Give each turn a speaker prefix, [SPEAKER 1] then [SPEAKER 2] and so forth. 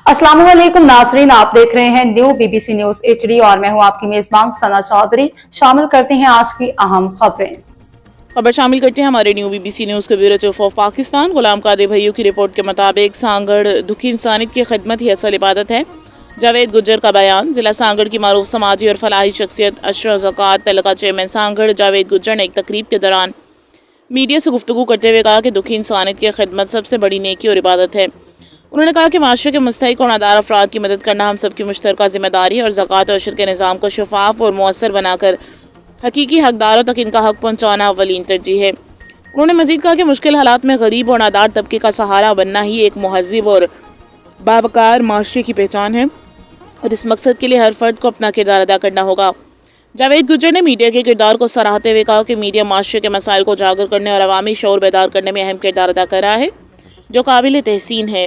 [SPEAKER 1] अस्सलाम वालेकुम नाज़रीन, आप देख रहे हैं न्यू बीबीसी न्यूज HD और मैं हूं आपकी मेजबान सना चौधरी। शामिल करते हैं आज की अहम खबरें।
[SPEAKER 2] खबर शामिल करते हैं हमारे न्यू बीबीसी न्यूज़ के bureau chief of Pakistan Ghulam Qadir Bhaiyu की रिपोर्ट के मुताबिक सांगड़ दुखी इंसानियत की खिदमत ही असल इबादत है। जावेद गुज्जर का बयान। जिला सांगड़ की मारूफ समाजी और फलाही शख्सियत अशरफ ज़कात तलका चेयरमैन सांगड़ जावेद गुज्जर ने एक तकरीब के दौरान मीडिया से गुफ्तगू करते हुए कहा कि दुखी इंसानियत की खिदमत सबसे बड़ी नेकी और इबादत है। उन्होंने कहा कि माशरे के मुस्तहिक और नादार अफराद की मदद करना हम सबकी मुश्तरका जिम्मेदारी और ज़कात और अशर के निज़ाम को शफाफ और मौसर बनाकर हकीकी हकदारों तक इनका हक पहुँचाना अव्वलीन तरजीह है। उन्होंने मजीद कहा कि मुश्किल हालात में गरीब और नादार तबके का सहारा बनना ही एक महज़िब और बावकार माशरे की पहचान है और इस मकसद के लिए हर फर्द को अपना किरदार अदा करना होगा। जावेद गुज्जर ने मीडिया के किरदार को सराहते हुए कहा कि मीडिया माशरे के मसाइल को उजागर करने और अवामी शऊर बेदार करने में अहम किरदार अदा कर रहा है, जो काबिल तहसीन है।